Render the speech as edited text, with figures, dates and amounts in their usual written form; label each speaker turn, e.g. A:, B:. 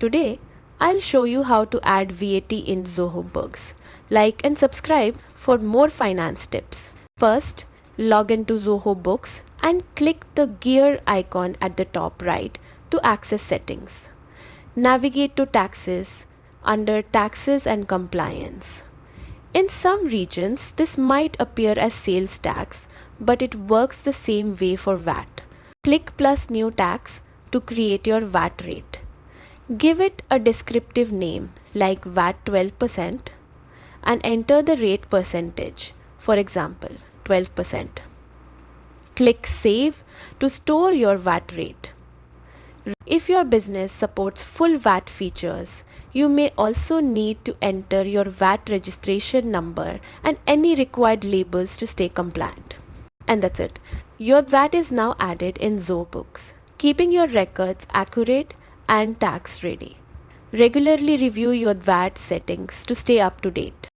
A: Today, I'll show you how to add VAT in Zoho Books. Like and subscribe for more finance tips. First, log into Zoho Books and click the gear icon at the top right to access settings. Navigate to Taxes under Taxes and Compliance. In some regions, this might appear as sales tax, but it works the same way for VAT. Click plus new tax to create your VAT rate. Give it a descriptive name like VAT 12% and enter the rate percentage, for example 12%. Click Save to store your VAT rate. If your business supports full VAT features, you may also need to enter your VAT registration number and any required labels to stay compliant. And that's it. Your VAT is now added in Zoho Books, keeping your records accurate and tax ready. Regularly review your VAT settings to stay up to date.